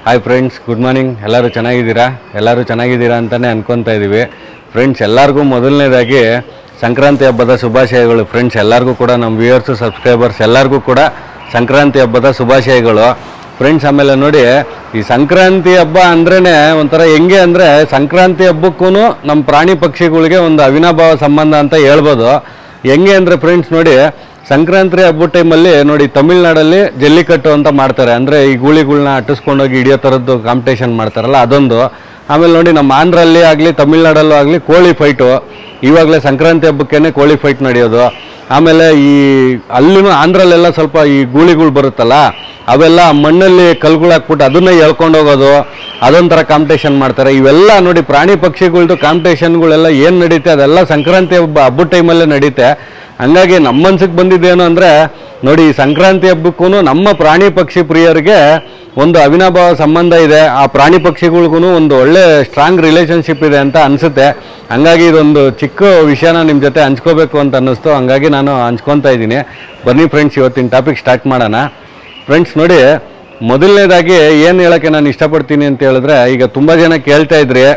Hi friends, good morning. ಎಲ್ಲರೂ ಚೆನ್ನಾಗಿದ್ದೀರಾ ಅಂತಲೇ ಅನ್ಕೊತಾ ಇದ್ದೀವಿ. ಫ್ರೆಂಡ್ಸ್, ಎಲ್ಲರಿಗೂ ಮೊದಲನೇದಾಗಿ ಸಂಕ್ರಾಂತಿ ಹಬ್ಬದ ಶುಭಾಶಯಗಳು. ಫ್ರೆಂಡ್ಸ್, ಎಲ್ಲರಿಗೂ ಕೂಡ ನಮ್ಮ ವ್ಯೂಯರ್ಸು ಸಬ್ಸ್ಕ್ರೈಬರ್ಸ್ ಎಲ್ಲರಿಗೂ ಕೂಡ ಸಂಕ್ರಾಂತಿ ಹಬ್ಬದ ಶುಭಾಶಯಗಳು. ಫ್ರೆಂಡ್ಸ್, ಆಮೇಲೆ ನೋಡಿ, ಈ ಸಂಕ್ರಾಂತಿ ಹಬ್ಬ ಅಂದ್ರೇ ಒಂಥರ ಹೆಂಗೆ ಅಂದರೆ, ಸಂಕ್ರಾಂತಿ ಹಬ್ಬಕ್ಕೂ ನಮ್ಮ ಪ್ರಾಣಿ ಪಕ್ಷಿಗಳಿಗೆ ಒಂದು ಅವಿನಾಭಾವ ಸಂಬಂಧ ಅಂತ ಹೇಳ್ಬೋದು. ಹೆಂಗೆ ಅಂದರೆ ಫ್ರೆಂಡ್ಸ್ ನೋಡಿ, ಸಂಕ್ರಾಂತಿ ಹಬ್ಬದ ಟೈಮಲ್ಲಿ ನೋಡಿ ತಮಿಳ್ನಾಡಲ್ಲಿ ಜಲ್ಲಿಕಟ್ಟು ಅಂತ ಮಾಡ್ತಾರೆ. ಅಂದರೆ ಈ ಗೂಳಿಗಳ್ನ ಅಟ್ಟಿಸ್ಕೊಂಡೋಗಿ ಹಿಡಿಯೋ ಥರದ್ದು ಕಾಂಪಿಟೇಷನ್ ಮಾಡ್ತಾರಲ್ಲ, ಅದೊಂದು. ಆಮೇಲೆ ನೋಡಿ, ನಮ್ಮ ಆಂಧ್ರಲ್ಲಿ ಆಗಲಿ ತಮಿಳ್ನಾಡಲ್ಲೂ ಆಗಲಿ ಕೋಳಿ ಫೈಟು, ಇವಾಗಲೇ ಸಂಕ್ರಾಂತಿ ಹಬ್ಬಕ್ಕೇ ಕೋಳಿ ಫೈಟ್ ನಡೆಯೋದು. ಆಮೇಲೆ ಈ ಅಲ್ಲಿನೂ ಆಂಧ್ರಲ್ಲೆಲ್ಲ ಸ್ವಲ್ಪ ಈ ಗೂಳಿಗಳು ಬರುತ್ತಲ್ಲ, ಅವೆಲ್ಲ ಮಣ್ಣಲ್ಲಿ ಕಲ್ಗಳು ಹಾಕ್ಬಿಟ್ಟು ಅದನ್ನೇ ಎಳ್ಕೊಂಡು ಹೋಗೋದು, ಅದೊಂಥರ ಕಾಂಪಿಟೇಷನ್ ಮಾಡ್ತಾರೆ. ಇವೆಲ್ಲ ನೋಡಿ ಪ್ರಾಣಿ ಪಕ್ಷಿಗಳ್ದು ಕಾಂಪಿಟೇಷನ್ಗಳೆಲ್ಲ ಏನು ನಡೀತೆ ಅದೆಲ್ಲ ಸಂಕ್ರಾಂತಿ ಹಬ್ಬದ ಟೈಮಲ್ಲೇ ನಡೀತೆ. ಹಂಗಾಗಿ ನಮ್ಮ ಮನ್ಸಿಗೆ ಬಂದಿದ್ದೇನು ಅಂದರೆ ನೋಡಿ, ಈ ಸಂಕ್ರಾಂತಿ ಹಬ್ಬಕ್ಕೂ ನಮ್ಮ ಪ್ರಾಣಿ ಪಕ್ಷಿ ಪ್ರಿಯರಿಗೆ ಒಂದು ಅವಿನಾಭಾವ ಸಂಬಂಧ ಇದೆ. ಆ ಪ್ರಾಣಿ ಪಕ್ಷಿಗಳಿಗೂ ಒಂದು ಒಳ್ಳೆ ಸ್ಟ್ರಾಂಗ್ ರಿಲೇಷನ್ಶಿಪ್ ಇದೆ ಅಂತ ಅನಿಸುತ್ತೆ. ಹಂಗಾಗಿ ಇದೊಂದು ಚಿಕ್ಕ ವಿಷಯನ ನಿಮ್ಮ ಜೊತೆ ಹಂಚ್ಕೋಬೇಕು ಅಂತ ಅನ್ನಿಸ್ತು. ಹಂಗಾಗಿ ನಾನು ಹಂಚ್ಕೊತಾ ಇದ್ದೀನಿ. ಬನ್ನಿ ಫ್ರೆಂಡ್ಸ್, ಇವತ್ತಿನ ಟಾಪಿಕ್ ಸ್ಟಾರ್ಟ್ ಮಾಡೋಣ. ಫ್ರೆಂಡ್ಸ್ ನೋಡಿ, ಮೊದಲನೇದಾಗಿ ಏನು ಹೇಳೋಕ್ಕೆ ನಾನು ಇಷ್ಟಪಡ್ತೀನಿ ಅಂತ ಹೇಳಿದ್ರೆ, ಈಗ ತುಂಬ ಜನ ಕೇಳ್ತಾ ಇದ್ರಿ,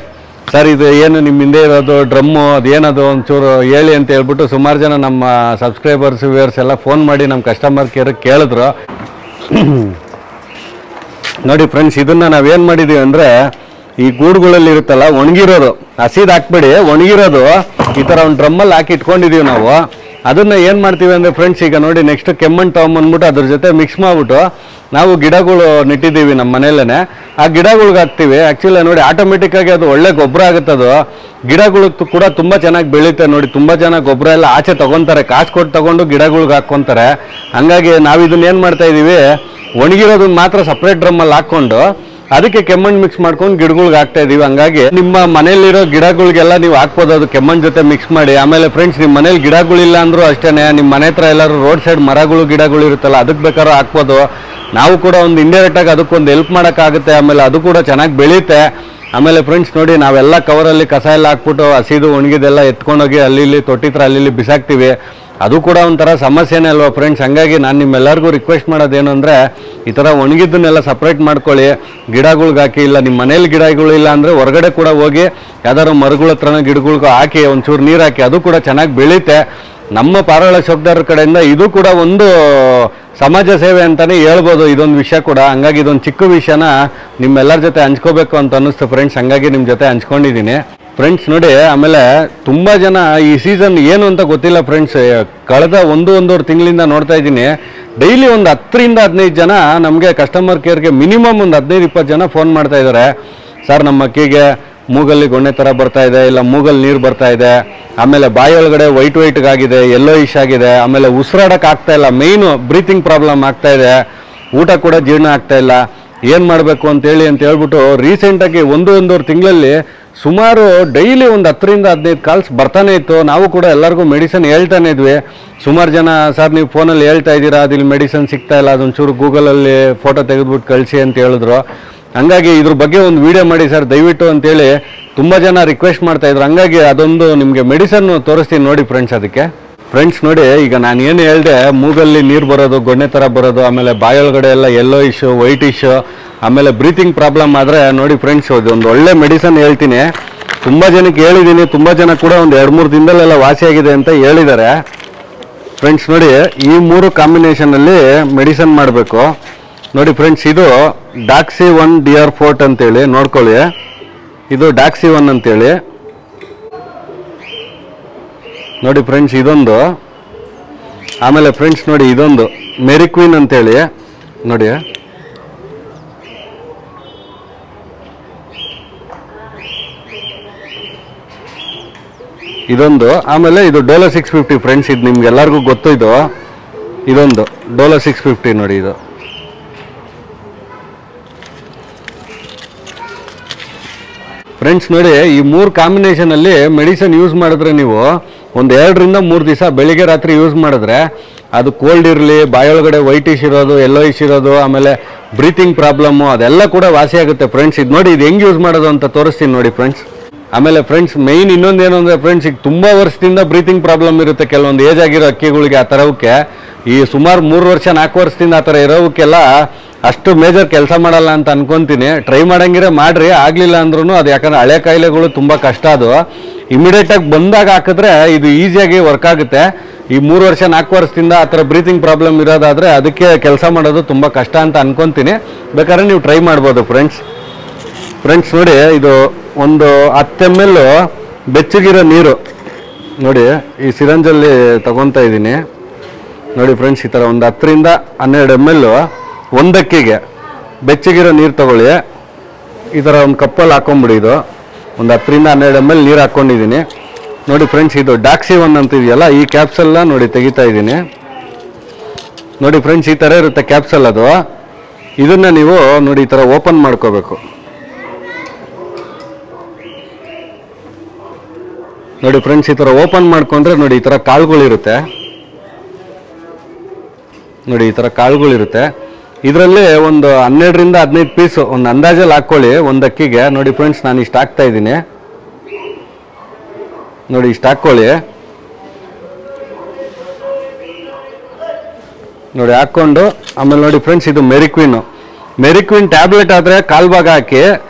ಸರ್ ಇದು ಏನು ನಿಮ್ಮ ಹಿಂದೆ ಇರೋದು ಡ್ರಮ್ಮು, ಅದೇನದು ಒಂಚೂರು ಹೇಳಿ ಅಂತ ಹೇಳ್ಬಿಟ್ಟು ಸುಮಾರು ಜನ ನಮ್ಮ ಸಬ್ಸ್ಕ್ರೈಬರ್ಸ್ ವ್ಯೂಯರ್ಸ್ ಎಲ್ಲ ಫೋನ್ ಮಾಡಿ ನಮ್ಮ ಕಸ್ಟಮರ್ ಕೇರಿಗೆ ಕೇಳಿದ್ರು. ನೋಡಿ ಫ್ರೆಂಡ್ಸ್, ಇದನ್ನು ನಾವೇನು ಮಾಡಿದ್ದೀವಿ ಅಂದರೆ, ಈ ಗೂಡುಗಳಲ್ಲಿ ಇರುತ್ತಲ್ಲ ಒಣಗಿರೋದು, ಹಸಿದು ಹಾಕ್ಬೇಡಿ, ಒಣಗಿರೋದು ಈ ಥರ ಒಂದು ಡ್ರಮ್ಮಲ್ಲಿ ಹಾಕಿ ಇಟ್ಕೊಂಡಿದ್ದೀವಿ ನಾವು. ಅದನ್ನು ಏನು ಮಾಡ್ತೀವಿ ಅಂದರೆ ಫ್ರೆಂಡ್ಸ್, ಈಗ ನೋಡಿ ನೆಕ್ಸ್ಟ್ ಕೆಮ್ಮಣ್ಣು ತೊಗೊಂಬಂದ್ಬಿಟ್ಟು ಅದ್ರ ಜೊತೆ ಮಿಕ್ಸ್ ಮಾಡಿಬಿಟ್ಟು ನಾವು ಗಿಡಗಳು ನೆಟ್ಟಿದ್ದೀವಿ ನಮ್ಮ ಮನೆಯಲ್ಲೇ. ಆ ಗಿಡಗಳ್ಗೆ ಹಾಕ್ತೀವಿ. ಆ್ಯಕ್ಚುಲಿ ನೋಡಿ, ಆಟೋಮೆಟಿಕ್ಕಾಗಿ ಅದು ಒಳ್ಳೆ ಗೊಬ್ಬರ ಆಗುತ್ತೆ. ಅದು ಗಿಡಗಳು ಕೂಡ ತುಂಬ ಚೆನ್ನಾಗಿ ಬೆಳೀತೆ. ನೋಡಿ, ತುಂಬ ಜನ ಗೊಬ್ಬರ ಎಲ್ಲ ಆಚೆ ತೊಗೊತಾರೆ, ಕಾಸು ಕೊಟ್ಟು ತೊಗೊಂಡು ಗಿಡಗಳ್ಗೆ ಹಾಕ್ಕೊತಾರೆ. ಹಂಗಾಗಿ ನಾವು ಇದನ್ನ ಏನು ಮಾಡ್ತಾಯಿದ್ದೀವಿ, ಒಣಗಿರೋದನ್ನ ಮಾತ್ರ ಸಪ್ರೇಟ್ ಡ್ರಮ್ಮಲ್ಲಿ ಹಾಕ್ಕೊಂಡು ಅದಕ್ಕೆ ಕೆಮ್ಮಣ್ಣು ಮಿಕ್ಸ್ ಮಾಡ್ಕೊಂಡು ಗಿಡಗಳ್ಗೆ ಹಾಕ್ತಾ ಇದೀವಿ. ಹಂಗಾಗಿ ನಿಮ್ಮ ಮನೇಲಿರೋ ಗಿಡಗಳಿಗೆಲ್ಲ ನೀವು ಹಾಕ್ಬೋದು, ಅದು ಕೆಮ್ಮಣ್ಣು ಜೊತೆ ಮಿಕ್ಸ್ ಮಾಡಿ. ಆಮೇಲೆ ಫ್ರೆಂಡ್ಸ್, ನಿಮ್ಮ ಮನೇಲಿ ಗಿಡಗಳಿಲ್ಲ ಅಂದರೂ ಅಷ್ಟೇ, ನಿಮ್ಮ ಮನೆ ಹತ್ರ ಎಲ್ಲರೂ ರೋಡ್ ಸೈಡ್ ಮರಗಳು ಗಿಡಗಳು ಇರುತ್ತಲ್ಲ, ಅದಕ್ಕೆ ಬೇಕಾದ್ರೂ ಹಾಕ್ಬೋದು. ನಾವು ಕೂಡ ಒಂದು ಇಂಡೈರೆಕ್ಟಾಗಿ ಅದಕ್ಕೊಂದು ಹೆಲ್ಪ್ ಮಾಡೋಕ್ಕಾಗುತ್ತೆ. ಆಮೇಲೆ ಅದು ಕೂಡ ಚೆನ್ನಾಗಿ ಬೆಳೀತೆ. ಆಮೇಲೆ ಫ್ರೆಂಡ್ಸ್ ನೋಡಿ, ನಾವೆಲ್ಲ ಕವರಲ್ಲಿ ಕಸ ಎಲ್ಲ ಹಾಕ್ಬಿಟ್ಟು ಹಸಿದು ಒಣಗಿದೆಲ್ಲ ಎತ್ಕೊಂಡೋಗಿ ಅಲ್ಲಿ ತೊಟ್ಟಿತ್ರ ಅಲ್ಲಿ ಬಿಸಾಕ್ತೀವಿ. ಅದು ಕೂಡ ಒಂಥರ ಸಮಸ್ಯೆನೇ ಅಲ್ವಾ ಫ್ರೆಂಡ್ಸ್. ಹಂಗಾಗಿ ನಾನು ನಿಮ್ಮೆಲ್ಲರಿಗೂ ರಿಕ್ವೆಸ್ಟ್ ಮಾಡೋದೇನು ಅಂದರೆ, ಈ ಥರ ಒಣಗಿದ್ದನ್ನೆಲ್ಲ ಸಪ್ರೇಟ್ ಮಾಡ್ಕೊಳ್ಳಿ, ಗಿಡಗಳ್ಗೆ ಹಾಕಿ. ಇಲ್ಲ ನಿಮ್ಮ ಮನೇಲಿ ಗಿಡಗಳು ಇಲ್ಲ ಅಂದರೆ ಹೊರಗಡೆ ಕೂಡ ಹೋಗಿ ಯಾವ್ದಾದ್ರು ಮರಗಳ ಹತ್ರನ ಗಿಡಗಳ್ಗೆ ಹಾಕಿ ಒಂಚೂರು ನೀರು ಹಾಕಿ, ಅದು ಕೂಡ ಚೆನ್ನಾಗಿ ಬೆಳೀತೆ. ನಮ್ಮ ಪಾರಾಳ ಶಬ್ದಾರ ಕಡೆಯಿಂದ ಇದು ಕೂಡ ಒಂದು ಸಮಾಜ ಸೇವೆ ಅಂತಲೇ ಹೇಳ್ಬೋದು ಇದೊಂದು ವಿಷಯ ಕೂಡ. ಹಂಗಾಗಿ ಇದೊಂದು ಚಿಕ್ಕ ವಿಷಯನ ನಿಮ್ಮೆಲ್ಲರ ಜೊತೆ ಹಂಚ್ಕೋಬೇಕು ಅಂತ ಅನ್ನಿಸ್ತು ಫ್ರೆಂಡ್ಸ್. ಹಂಗಾಗಿ ನಿಮ್ಮ ಜೊತೆ ಹಂಚ್ಕೊಂಡಿದ್ದೀನಿ ಫ್ರೆಂಡ್ಸ್. ನೋಡಿ, ಆಮೇಲೆ ತುಂಬ ಜನ ಈ ಸೀಸನ್ ಏನು ಅಂತ ಗೊತ್ತಿಲ್ಲ ಫ್ರೆಂಡ್ಸ್. ಕಳೆದ ಒಂದೂವರೆ ತಿಂಗಳಿಂದ ನೋಡ್ತಾ ಇದ್ದೀನಿ, ಡೈಲಿ ಒಂದು 10ರಿಂದ 15 ಜನ ನಮಗೆ ಕಸ್ಟಮರ್ ಕೇರ್ಗೆ ಮಿನಿಮಮ್ ಒಂದು 15-20 ಜನ ಫೋನ್ ಮಾಡ್ತಾ ಇದ್ದಾರೆ. ಸರ್, ನಮ್ಮ ಅಕ್ಕಿಗೆ ಮೂಗಲ್ಲಿ ಗೊಣ್ಣೆ ಥರ ಬರ್ತಾ ಇದೆ, ಇಲ್ಲ ಮೂಗಲ್ಲಿ ನೀರು ಬರ್ತಾ ಇದೆ, ಆಮೇಲೆ ಬಾಯೊಳಗಡೆ ವೈಟ್ಗಾಗಿದೆ, ಯೆಲ್ಲೋಯಿಶ್ ಆಗಿದೆ, ಆಮೇಲೆ ಉಸಿರಾಡೋಕೆ ಆಗ್ತಾ ಇಲ್ಲ, ಮೇಯ್ನು ಬ್ರೀತಿಂಗ್ ಪ್ರಾಬ್ಲಮ್ ಆಗ್ತಾ ಇದೆ, ಊಟ ಕೂಡ ಜೀರ್ಣ ಆಗ್ತಾ ಇಲ್ಲ, ಏನು ಮಾಡಬೇಕು ಅಂತೇಳಿ ಅಂತ ಹೇಳ್ಬಿಟ್ಟು ರೀಸೆಂಟಾಗಿ ಒಂದೂವರೆ ತಿಂಗಳಲ್ಲಿ ಸುಮಾರು ಡೈಲಿ ಒಂದು 10ರಿಂದ 15 ಕಾಲ್ಸ್ ಬರ್ತಾನೆ ಇತ್ತು. ನಾವು ಕೂಡ ಎಲ್ಲರಿಗೂ ಮೆಡಿಸನ್ ಹೇಳ್ತಾನೆ ಇದ್ವಿ. ಸುಮಾರು ಜನ, ಸರ್ ನೀವು ಫೋನಲ್ಲಿ ಹೇಳ್ತಾ ಇದ್ದೀರಾ, ಅದಿಲ್ಲಿ ಮೆಡಿಸನ್ ಸಿಗ್ತಾ ಇಲ್ಲ, ಅದೊಂಚೂರು ಗೂಗಲಲ್ಲಿ ಫೋಟೋ ತೆಗೆದುಬಿಟ್ಟು ಕಳಿಸಿ ಅಂತ ಹೇಳಿದ್ರು. ಹಂಗಾಗಿ ಇದ್ರ ಬಗ್ಗೆ ಒಂದು ವಿಡಿಯೋ ಮಾಡಿ ಸರ್ ದಯವಿಟ್ಟು ಅಂತೇಳಿ ತುಂಬ ಜನ ರಿಕ್ವೆಸ್ಟ್ ಮಾಡ್ತಾಯಿದ್ರು. ಹಂಗಾಗಿ ಅದೊಂದು ನಿಮಗೆ ಮೆಡಿಸನ್ ತೋರಿಸ್ತೀನಿ ನೋಡಿ ಫ್ರೆಂಡ್ಸ್. ಅದಕ್ಕೆ ಫ್ರೆಂಡ್ಸ್ ನೋಡಿ, ಈಗ ನಾನು ಏನು ಹೇಳಿದೆ, ಮೂಗಲ್ಲಿ ನೀರು ಬರೋದು, ಗೊಣ್ಣೆ ಥರ ಬರೋದು, ಆಮೇಲೆ ಬಾಯೊಳಗಡೆ ಎಲ್ಲ ಯೆಲ್ಲೋ ಇಶ್ಯೂ, ವೈಟ್ ಇಶ್ಯೂ, ಆಮೇಲೆ ಬ್ರೀತಿಂಗ್ ಪ್ರಾಬ್ಲಮ್ ಆದರೆ ನೋಡಿ ಫ್ರೆಂಡ್ಸ್, ಅದೊಂದು ಒಳ್ಳೆ ಮೆಡಿಸನ್ ಹೇಳ್ತೀನಿ. ತುಂಬ ಜನಕ್ಕೆ ಹೇಳಿದ್ದೀನಿ, ತುಂಬ ಜನ ಕೂಡ ಒಂದು 2-3 ದಿನದಲ್ಲೆಲ್ಲ ವಾಸಿಯಾಗಿದೆ ಅಂತ ಹೇಳಿದ್ದಾರೆ ಫ್ರೆಂಡ್ಸ್. ನೋಡಿ, ಈ 3 ಕಾಂಬಿನೇಷನಲ್ಲಿ ಮೆಡಿಸನ್ ಮಾಡಬೇಕು ನೋಡಿ ಫ್ರೆಂಡ್ಸ್. ಇದು ಡಾಕ್ಸಿ1 DR ಫೋರ್ಟ್ ಅಂತೇಳಿ ನೋಡ್ಕೊಳ್ಳಿ, ಇದು ಡಾಕ್ಸಿ1 ಅಂತೇಳಿ ನೋಡಿ ಫ್ರೆಂಡ್ಸ್, ಇದೊಂದು. ಆಮೇಲೆ ಫ್ರೆಂಡ್ಸ್ ನೋಡಿ, ಇದೊಂದು ಮೆರಿಕ್ವಿನ್ ಅಂತೇಳಿ ನೋಡಿ, ಇದೊಂದು. ಆಮೇಲೆ ಇದು ಡೋಲೋ 650 ಫ್ರೆಂಡ್ಸ್, ಇದು ನಿಮ್ಗೆಲ್ಲರಿಗೂ ಗೊತ್ತು. ಇದೊಂದು ಡೋಲೋ 650 ನೋಡಿ. ಇದು ಫ್ರೆಂಡ್ಸ್ ನೋಡಿ, ಈ 3 ಕಾಂಬಿನೇಷನಲ್ಲಿ ಮೆಡಿಸನ್ ಯೂಸ್ ಮಾಡಿದ್ರೆ ನೀವು ಒಂದು 2ರಿಂದ 3 ದಿವಸ ಬೆಳಿಗ್ಗೆ ರಾತ್ರಿ ಯೂಸ್ ಮಾಡಿದ್ರೆ ಅದು ಕೋಲ್ಡ್ ಇರಲಿ, ಬಾಯೊಳಗಡೆ ವೈಟಿಶ್ ಇರೋದು, ಯೆಲ್ಲೋಯಿಶ್ ಇರೋದು, ಆಮೇಲೆ ಬ್ರೀತಿಂಗ್ ಪ್ರಾಬ್ಲಮ್ಮು ಅದೆಲ್ಲ ಕೂಡ ವಾಸಿಯಾಗುತ್ತೆ ಫ್ರೆಂಡ್ಸ್. ಇದು ನೋಡಿ, ಇದು ಹೆಂಗೆ ಯೂಸ್ ಮಾಡೋದು ಅಂತ ತೋರಿಸ್ತೀನಿ ನೋಡಿ ಫ್ರೆಂಡ್ಸ್. ಆಮೇಲೆ ಫ್ರೆಂಡ್ಸ್, ಮೇಯ್ನ್ ಇನ್ನೊಂದೇನು ಅಂದರೆ ಫ್ರೆಂಡ್ಸ್, ಈಗ ತುಂಬ ವರ್ಷದಿಂದ ಬ್ರೀತಿಂಗ್ ಪ್ರಾಬ್ಲಮ್ ಇರುತ್ತೆ ಕೆಲವೊಂದು ಏಜ್ ಆಗಿರೋ ಅಕ್ಕಿಗಳಿಗೆ. ಆ ಥರವಕ್ಕೆ ಈ ಸುಮಾರು 3 ವರ್ಷ 4 ವರ್ಷದಿಂದ ಆ ಥರ ಇರೋವಕ್ಕೆಲ್ಲ ಅಷ್ಟು ಮೇಜರ್ ಕೆಲಸ ಮಾಡಲ್ಲ ಅಂತ ಅನ್ಕೊಂತೀನಿ. ಟ್ರೈ ಮಾಡಂಗಿದ್ರೆ ಮಾಡ್ರಿ, ಆಗಲಿಲ್ಲ ಅಂದ್ರೂ ಅದು ಯಾಕಂದ್ರೆ ಹಳೆ ಕಾಯಿಲೆಗಳು ತುಂಬ ಕಷ್ಟ. ಅದು ಇಮಿಡಿಯೇಟಾಗಿ ಬಂದಾಗ ಹಾಕಿದ್ರೆ ಇದು ಈಸಿಯಾಗಿ ವರ್ಕ್ ಆಗುತ್ತೆ. ಈ 3 ವರ್ಷ 4 ವರ್ಷದಿಂದ ಆ ಥರ ಬ್ರೀತಿಂಗ್ ಪ್ರಾಬ್ಲಮ್ ಇರೋದಾದರೆ ಅದಕ್ಕೆ ಕೆಲಸ ಮಾಡೋದು ತುಂಬ ಕಷ್ಟ ಅಂತ ಅನ್ಕೊತೀನಿ. ಬೇಕಾದ್ರೆ ನೀವು ಟ್ರೈ ಮಾಡ್ಬೋದು ಫ್ರೆಂಡ್ಸ್ ನೋಡಿ, ಇದು ಒಂದು 10 ml ಬೆಚ್ಚಗಿರೋ ನೀರು ನೋಡಿ ಈ ಸಿರಂಜಲ್ಲಿ ತಗೊತಾ ಇದ್ದೀನಿ ನೋಡಿ ಫ್ರೆಂಡ್ಸ್. ಈ ಥರ ಒಂದು 10 ರಿಂದ 12 ml ಒಂದಕ್ಕಿಗೆ ಬೆಚ್ಚಗಿರೋ ನೀರು ತಗೊಳ್ಳಿ. ಈ ಥರ ಒಂದು ಕಪ್ಪಲ್ಲಿ ಹಾಕೊಂಬಿಡಿ. ಇದು ಒಂದು 10 ರಿಂದ 12 ml ನೀರು ಹಾಕ್ಕೊಂಡಿದ್ದೀನಿ ನೋಡಿ ಫ್ರೆಂಡ್ಸ್. ಇದು ಡಾಕ್ಸಿ1 ಅಂತ ಇದೆಯಲ್ಲ, ಈ ಕ್ಯಾಪ್ಸಲ್ನ ನೋಡಿ ತೆಗಿತಾ ಇದ್ದೀನಿ ನೋಡಿ ಫ್ರೆಂಡ್ಸ್. ಈ ಥರ ಇರುತ್ತೆ ಕ್ಯಾಪ್ಸಲ್. ಅದು ಇದನ್ನು ನೀವು ನೋಡಿ ಈ ಥರ ಓಪನ್ ಮಾಡ್ಕೋಬೇಕು ನೋಡಿ ಫ್ರೆಂಡ್ಸ್. ಈ ಥರ ಓಪನ್ ಮಾಡ್ಕೊಂಡ್ರೆ ನೋಡಿ ಈ ಥರ ಕಾಳುಗಳಿರುತ್ತೆ ನೋಡಿ, ಈ ಥರ ಕಾಳುಗಳಿರುತ್ತೆ. ಇದರಲ್ಲಿ ಒಂದು 12 ರಿಂದ 15 ಪೀಸು ಒಂದು ಅಂದಾಜಲ್ಲಿ ಹಾಕ್ಕೊಳ್ಳಿ ಒಂದು ಅಕ್ಕಿಗೆ ನೋಡಿ ಫ್ರೆಂಡ್ಸ್. ನಾನು ಇಷ್ಟು ಹಾಕ್ತಾ ಇದ್ದೀನಿ ನೋಡಿ, ಇಷ್ಟು ಹಾಕ್ಕೊಳ್ಳಿ ನೋಡಿ, ಹಾಕ್ಕೊಂಡು ಆಮೇಲೆ ನೋಡಿ ಫ್ರೆಂಡ್ಸ್ ಇದು ಮೆರಿಕ್ವಿನ್ ಟ್ಯಾಬ್ಲೆಟ್ ಆದರೆ 1/4 ಭಾಗ ಹಾಕಿ,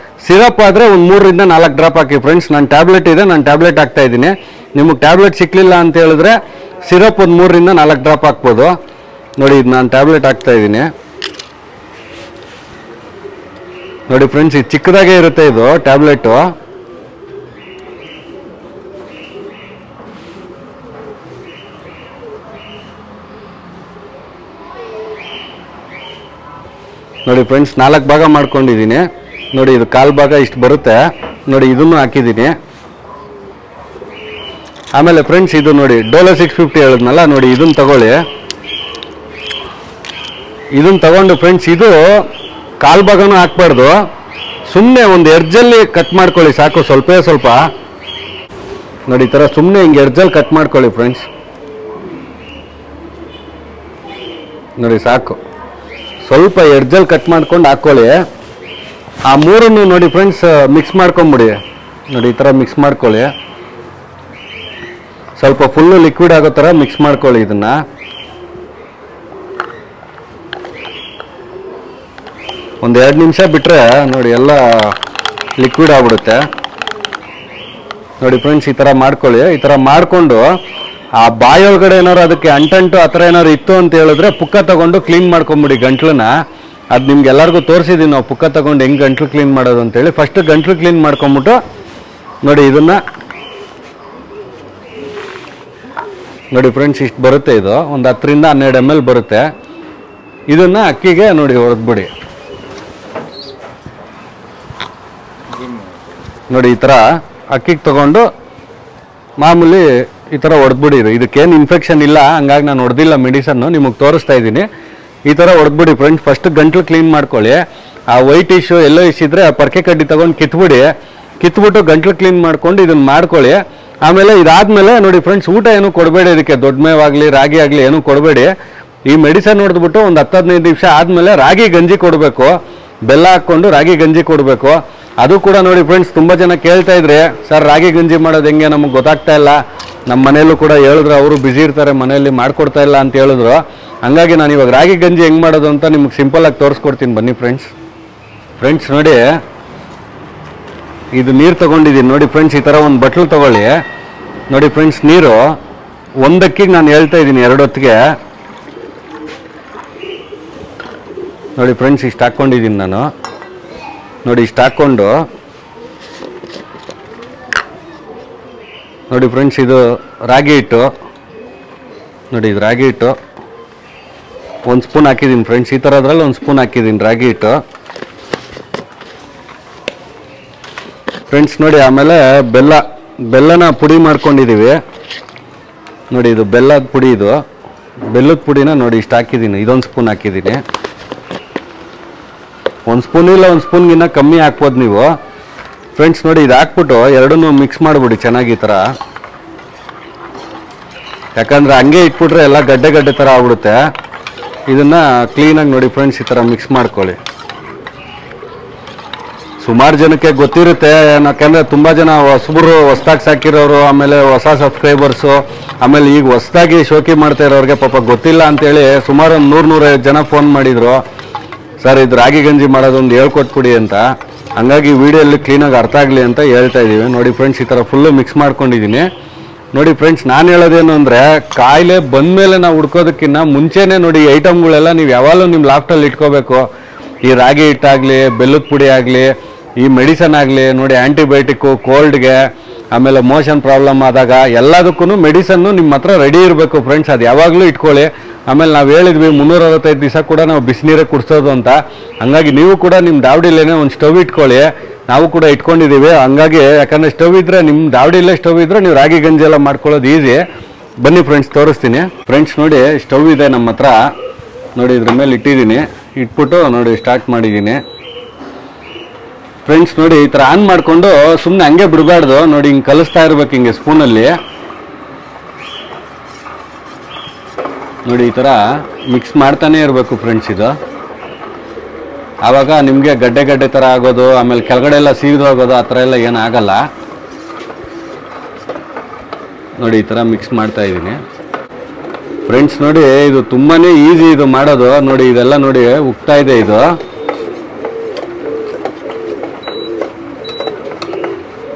ಸಿರಪ್ ಆದರೆ ಒಂದು 3 ರಿಂದ 4 ಡ್ರಾಪ್ ಹಾಕಿ ಫ್ರೆಂಡ್ಸ್. ನಾನು ಟ್ಯಾಬ್ಲೆಟ್ ಇದೆ, ನಾನು ಟ್ಯಾಬ್ಲೆಟ್ ಹಾಕ್ತಾ ಇದ್ದೀನಿ. ನಿಮಗೆ ಟ್ಯಾಬ್ಲೆಟ್ ಸಿಕ್ಕಲಿಲ್ಲ ಅಂತ ಹೇಳಿದ್ರೆ ಸಿರಪ್ ಒಂದು 3 ರಿಂದ 4 ಡ್ರಾಪ್ ಹಾಕ್ಬೋದು ನೋಡಿ. ಇದು ನಾನು ಟ್ಯಾಬ್ಲೆಟ್ ಹಾಕ್ತಾ ಇದ್ದೀನಿ ನೋಡಿ ಫ್ರೆಂಡ್ಸ್. ಇದು ಚಿಕ್ಕದಾಗೇ ಇರುತ್ತೆ ಇದು ಟ್ಯಾಬ್ಲೆಟು ನೋಡಿ ಫ್ರೆಂಡ್ಸ್. 4 ಭಾಗ ಮಾಡ್ಕೊಂಡಿದ್ದೀನಿ ನೋಡಿ. ಇದು 1/4 ಭಾಗ ಇಷ್ಟು ಬರುತ್ತೆ ನೋಡಿ. ಇದನ್ನು ಹಾಕಿದ್ದೀನಿ. ಆಮೇಲೆ ಫ್ರೆಂಡ್ಸ್ ಇದು ನೋಡಿ ಡೋಲೋ 650 ಹೇಳಿದ್ನಲ್ಲ ನೋಡಿ, ಇದನ್ನು ತಗೊಳ್ಳಿ. ಇದನ್ನು ತಗೊಂಡು ಫ್ರೆಂಡ್ಸ್ ಇದು 1/4 ಭಾಗನೂ ಹಾಕ್ಬಾರ್ದು, ಸುಮ್ಮನೆ ಒಂದು ಎಡ್ಜಲ್ಲಿ ಕಟ್ ಮಾಡ್ಕೊಳ್ಳಿ ಸಾಕು. ಸ್ವಲ್ಪ ನೋಡಿ ಈ ಥರ ಸುಮ್ಮನೆ ಹಿಂಗೆ ಎಡ್ಜಲ್ಲಿ ಕಟ್ ಮಾಡ್ಕೊಳ್ಳಿ ಫ್ರೆಂಡ್ಸ್ ನೋಡಿ, ಸಾಕು. ಸ್ವಲ್ಪ ಎಡ್ಜಲ್ಲಿ ಕಟ್ ಮಾಡ್ಕೊಂಡು ಹಾಕ್ಕೊಳ್ಳಿ. ಆ 3 ನೋಡಿ ಫ್ರೆಂಡ್ಸ್ ಮಿಕ್ಸ್ ಮಾಡ್ಕೊಂಬಿಡಿ ನೋಡಿ. ಈ ಥರ ಮಿಕ್ಸ್ ಮಾಡ್ಕೊಳ್ಳಿ, ಸ್ವಲ್ಪ ಫುಲ್ಲು ಲಿಕ್ವಿಡ್ ಆಗೋ ಥರ ಮಿಕ್ಸ್ ಮಾಡ್ಕೊಳ್ಳಿ. ಇದನ್ನು ಒಂದು 2 ನಿಮಿಷ ಬಿಟ್ಟರೆ ನೋಡಿ ಎಲ್ಲ ಲಿಕ್ವಿಡ್ ಆಗ್ಬಿಡುತ್ತೆ ನೋಡಿ ಫ್ರೆಂಡ್ಸ್. ಈ ಥರ ಮಾಡ್ಕೊಳ್ಳಿ. ಈ ಥರ ಮಾಡಿಕೊಂಡು ಆ ಬಾಯೊಳಗಡೆ ಏನಾರು ಅದಕ್ಕೆ ಅಂಟಂಟು ಆ ಥರ ಏನಾದ್ರು ಇತ್ತು ಅಂತ ಹೇಳಿದ್ರೆ ಪುಕ್ಕ ತಗೊಂಡು ಕ್ಲೀನ್ ಮಾಡ್ಕೊಂಬಿಡಿ ಗಂಟ್ಲನ್ನ. ಅದು ನಿಮ್ಗೆ ಎಲ್ಲರಿಗೂ ತೋರಿಸಿದ್ದೀವಿ ನಾವು ಪುಕ್ಕ ತಗೊಂಡು ಹೆಂಗೆ ಗಂಟ್ಲು ಕ್ಲೀನ್ ಮಾಡೋದು ಅಂತೇಳಿ. ಫಸ್ಟ್ ಗಂಟ್ಲು ಕ್ಲೀನ್ ಮಾಡ್ಕೊಂಬಿಟ್ಟು ನೋಡಿ ಇದನ್ನು ನೋಡಿ ಫ್ರೆಂಡ್ಸ್. ಇಷ್ಟು ಬರುತ್ತೆ, ಇದು ಒಂದು 10 ರಿಂದ 12 ml ಬರುತ್ತೆ. ಇದನ್ನು ಅಕ್ಕಿಗೆ ನೋಡಿ ಹೊಡೆದ್ಬಿಡಿ ನೋಡಿ. ಈ ಥರ ಅಕ್ಕಿಗೆ ತಗೊಂಡು ಮಾಮೂಲಿ ಈ ಥರ ಹೊಡೆದ್ಬಿಡಿರಿ. ಇದಕ್ಕೇನು ಇನ್ಫೆಕ್ಷನ್ ಇಲ್ಲ, ಹಂಗಾಗಿ ನಾನು ಹೊಡೆದಿಲ್ಲ ಮೆಡಿಸನ್ನು, ನಿಮಗೆ ತೋರಿಸ್ತಾ ಇದ್ದೀನಿ. ಈ ಥರ ಹೊಡೆದ್ಬಿಡಿ ಫ್ರೆಂಡ್ಸ್. ಫಸ್ಟ್ ಗಂಟ್ಲು ಕ್ಲೀನ್ ಮಾಡ್ಕೊಳ್ಳಿ. ಆ ವೈಟ್ ಇಶ್ಯೂ ಎಲ್ಲೋ ಇದ್ದರೆ ಆ ಪರ್ಕೆ ಕಡ್ಡಿ ತೊಗೊಂಡು ಕಿತ್ಬಿಟ್ಟು ಗಂಟ್ಲು ಕ್ಲೀನ್ ಮಾಡ್ಕೊಂಡು ಇದನ್ನು ಮಾಡ್ಕೊಳ್ಳಿ. ಆಮೇಲೆ ಇದಾದಮೇಲೆ ನೋಡಿ ಫ್ರೆಂಡ್ಸ್, ಊಟ ಏನೂ ಕೊಡಬೇಡಿ ಇದಕ್ಕೆ. ದೊಡ್ಡ ಮೇವಾಗಲಿ ರಾಗಿ ಆಗಲಿ ಏನೂ ಕೊಡಬೇಡಿ. ಈ ಮೆಡಿಸನ್ ಹೊಡೆದ್ಬಿಟ್ಟು ಒಂದು 10-15 ನಿಮಿಷ ಆದಮೇಲೆ ರಾಗಿ ಗಂಜಿ ಕೊಡಬೇಕು. ಬೆಲ್ಲ ಹಾಕ್ಕೊಂಡು ರಾಗಿ ಗಂಜಿ ಕೊಡಬೇಕು. ಅದು ಕೂಡ ನೋಡಿ ಫ್ರೆಂಡ್ಸ್, ತುಂಬ ಜನ ಕೇಳ್ತಾ ಇದ್ರೆ ಸರ್ ರಾಗಿ ಗಂಜಿ ಮಾಡೋದು ಹೆಂಗೆ, ನಮಗೆ ಗೊತ್ತಾಗ್ತಾ ಇಲ್ಲ. ನಮ್ಮ ಮನೆಯಲ್ಲೂ ಕೂಡ ಹೇಳಿದ್ರು, ಅವರು ಬ್ಯುಸಿ ಇರ್ತಾರೆ ಮನೆಯಲ್ಲಿ, ಮಾಡ್ಕೊಡ್ತಾ ಇಲ್ಲ ಅಂತ ಹೇಳಿದ್ರು. ಹಂಗಾಗಿ ನಾನು ಇವಾಗ ರಾಗಿ ಗಂಜಿ ಹೆಂಗೆ ಮಾಡೋದು ಅಂತ ನಿಮ್ಗೆ ಸಿಂಪಲಾಗಿ ತೋರಿಸ್ಕೊಡ್ತೀನಿ ಬನ್ನಿ ಫ್ರೆಂಡ್ಸ್. ನೋಡಿ ಇದು ನೀರು ತೊಗೊಂಡಿದ್ದೀನಿ ನೋಡಿ ಫ್ರೆಂಡ್ಸ್. ಈ ಥರ ಒಂದು ಬಟ್ಲು ತೊಗೊಳ್ಳಿ ನೋಡಿ ಫ್ರೆಂಡ್ಸ್. ನೀರು ಒಂದಕ್ಕಿಗೆ ನಾನು ಹೇಳ್ತಾ ಇದ್ದೀನಿ 2 ಹೊತ್ತಿಗೆ ನೋಡಿ ಫ್ರೆಂಡ್ಸ್. ಇಷ್ಟು ಹಾಕ್ಕೊಂಡಿದ್ದೀನಿ ನಾನು ನೋಡಿ. ಇಷ್ಟು ಹಾಕ್ಕೊಂಡು ನೋಡಿ ಫ್ರೆಂಡ್ಸ್, ಇದು ರಾಗಿ ಹಿಟ್ಟು ನೋಡಿ. ಇದು ರಾಗಿ ಹಿಟ್ಟು 1 ಸ್ಪೂನ್ ಹಾಕಿದ್ದೀನಿ ಫ್ರೆಂಡ್ಸ್. ಈ ಥರದ್ರಲ್ಲಿ 1 ಸ್ಪೂನ್ ಹಾಕಿದ್ದೀನಿ ರಾಗಿ ಹಿಟ್ಟು ಫ್ರೆಂಡ್ಸ್ ನೋಡಿ. ಆಮೇಲೆ ಬೆಲ್ಲನ ಪುಡಿ ಮಾಡ್ಕೊಂಡಿದ್ದೀವಿ ನೋಡಿ. ಇದು ಬೆಲ್ಲದ ಪುಡಿ, ಇದು ಬೆಲ್ಲದ ಪುಡಿನ ನೋಡಿ ಇಷ್ಟು ಹಾಕಿದ್ದೀನಿ. ಇದೊಂದು ಸ್ಪೂನ್ ಹಾಕಿದ್ದೀನಿ. 1 ಸ್ಪೂನ್ ಇಲ್ಲ 1 ಸ್ಪೂನ್ಗಿನ್ನ ಕಮ್ಮಿ ಹಾಕ್ಬೋದು ನೀವು ಫ್ರೆಂಡ್ಸ್ ನೋಡಿ. ಇದು ಹಾಕ್ಬಿಟ್ಟು ಎರಡನ್ನೂ ಮಿಕ್ಸ್ ಮಾಡಿಬಿಡಿ ಚೆನ್ನಾಗಿ ಈ ಥರ. ಯಾಕಂದರೆ ಹಂಗೆ ಇಟ್ಬಿಟ್ರೆ ಎಲ್ಲ ಗಡ್ಡೆ ಥರ ಆಗ್ಬಿಡುತ್ತೆ. ಇದನ್ನು ಕ್ಲೀನಾಗಿ ನೋಡಿ ಫ್ರೆಂಡ್ಸ್ ಈ ಥರ ಮಿಕ್ಸ್ ಮಾಡ್ಕೊಳ್ಳಿ. ಸುಮಾರು ಜನಕ್ಕೆ ಗೊತ್ತಿರುತ್ತೆ, ಯಾಕಂದರೆ ತುಂಬ ಜನ ಹೊಸ್ದಾಗಿ ಸಾಕಿರೋರು, ಆಮೇಲೆ ಹೊಸ ಸಬ್ಸ್ಕ್ರೈಬರ್ಸು, ಆಮೇಲೆ ಈಗ ಹೊಸದಾಗಿ ಶೋಕಿ ಮಾಡ್ತಾ ಇರೋರಿಗೆ ಪಾಪ ಗೊತ್ತಿಲ್ಲ ಅಂತೇಳಿ ಸುಮಾರು 100-150 ಜನ ಫೋನ್ ಮಾಡಿದರು. ಸರ್ ಇದು ರಾಗಿ ಗಂಜಿ ಮಾಡೋದೊಂದು ಹೇಳ್ಕೊಟ್ಬಿಡಿ ಅಂತ. ಹಂಗಾಗಿ ವಿಡಿಯೋಲ್ಲಿ ಕ್ಲೀನಾಗಿ ಅರ್ಥ ಆಗಲಿ ಅಂತ ಹೇಳ್ತಾ ಇದ್ದೀವಿ. ನೋಡಿ ಫ್ರೆಂಡ್ಸ್, ಈ ಥರ ಫುಲ್ಲು ಮಿಕ್ಸ್ ಮಾಡ್ಕೊಂಡಿದ್ದೀನಿ. ನೋಡಿ ಫ್ರೆಂಡ್ಸ್, ನಾನು ಹೇಳೋದೇನು ಅಂದರೆ, ಕಾಯಿಲೆ ಬಂದಮೇಲೆ ನಾವು ಹುಡ್ಕೋದಕ್ಕಿಂತ ಮುಂಚೆನೇ ನೋಡಿ ಈ ಐಟಮ್ಗಳೆಲ್ಲ ನೀವು ಯಾವಾಗಲೂ ನಿಮ್ಮ ಲಾಫ್ಟಲ್ಲಿ ಇಟ್ಕೋಬೇಕು. ಈ ರಾಗಿ ಹಿಟ್ಟಾಗಲಿ, ಬೆಲ್ಲದ ಪುಡಿ ಆಗಲಿ, ಈ ಮೆಡಿಸನ್ ಆಗಲಿ, ನೋಡಿ ಆ್ಯಂಟಿಬಯೋಟಿಕ್ಕು ಕೋಲ್ಡ್ಗೆ, ಆಮೇಲೆ ಮೋಷನ್ ಪ್ರಾಬ್ಲಮ್ ಆದಾಗ ಎಲ್ಲದಕ್ಕೂ ಮೆಡಿಸನ್ನು ನಿಮ್ಮ ಹತ್ರ ರೆಡಿ ಇರಬೇಕು ಫ್ರೆಂಡ್ಸ್. ಅದು ಯಾವಾಗಲೂ ಇಟ್ಕೊಳ್ಳಿ. ಆಮೇಲೆ ನಾವು ಹೇಳಿದ್ವಿ 365 ದಿವಸ ಕೂಡ ನಾವು ಬಿಸಿನೀರೇ ಕುಡಿಸೋದು ಅಂತ. ಹಂಗಾಗಿ ನೀವು ಕೂಡ ನಿಮ್ಮ ದಾವಡಿಲೇನೆ ಒಂದು ಸ್ಟವ್ ಇಟ್ಕೊಳ್ಳಿ. ನಾವು ಕೂಡ ಇಟ್ಕೊಂಡಿದ್ದೀವಿ. ಹಂಗಾಗಿ ಯಾಕಂದರೆ ಸ್ಟವ್ ಇದ್ದರೆ, ನಿಮ್ಮ ದಾವಡಿಲೇ ಸ್ಟವ್ ಇದ್ದರೆ ನೀವು ರಾಗಿ ಗಂಜಿ ಎಲ್ಲ ಮಾಡ್ಕೊಳ್ಳೋದು ಈಸಿ. ಬನ್ನಿ ಫ್ರೆಂಡ್ಸ್, ತೋರಿಸ್ತೀನಿ. ಫ್ರೆಂಡ್ಸ್ ನೋಡಿ, ಸ್ಟವ್ ಇದೆ ನಮ್ಮ ಹತ್ರ. ನೋಡಿ ಇದ್ರ ಮೇಲೆ ಇಟ್ಟಿದ್ದೀನಿ. ಇಟ್ಬಿಟ್ಟು ನೋಡಿ ಸ್ಟಾರ್ಟ್ ಮಾಡಿದ್ದೀನಿ ಫ್ರೆಂಡ್ಸ್. ನೋಡಿ ಈ ಥರ ಆನ್ ಮಾಡಿಕೊಂಡು ಸುಮ್ಮನೆ ಹಂಗೆ ಬಿಡಬಾರ್ದು. ನೋಡಿ ಹಿಂಗೆ ಕಲಿಸ್ತಾ ಇರ್ಬೇಕು, ಹಿಂಗೆ ಸ್ಪೂನಲ್ಲಿ. ನೋಡಿ ಈ ಥರ ಮಿಕ್ಸ್ ಮಾಡ್ತಾನೆ ಇರಬೇಕು ಫ್ರೆಂಡ್ಸ್. ಇದು ಆವಾಗ ನಿಮಗೆ ಗಡ್ಡೆ ಗಡ್ಡೆ ಥರ ಆಗೋದು, ಆಮೇಲೆ ಕೆಳಗಡೆ ಎಲ್ಲ ಸೀದು ಹೋಗೋದು ಆ ಥರ ಎಲ್ಲ ಏನಾಗಲ್ಲ. ನೋಡಿ ಈ ಥರ ಮಿಕ್ಸ್ ಮಾಡ್ತಾ ಇದ್ದೀನಿ ಫ್ರೆಂಡ್ಸ್. ನೋಡಿ ಇದು ತುಂಬಾ ಈಸಿ ಇದು ಮಾಡೋದು. ನೋಡಿ ಇದೆಲ್ಲ ನೋಡಿ ಉಗ್ತಾ ಇದೆ ಇದು.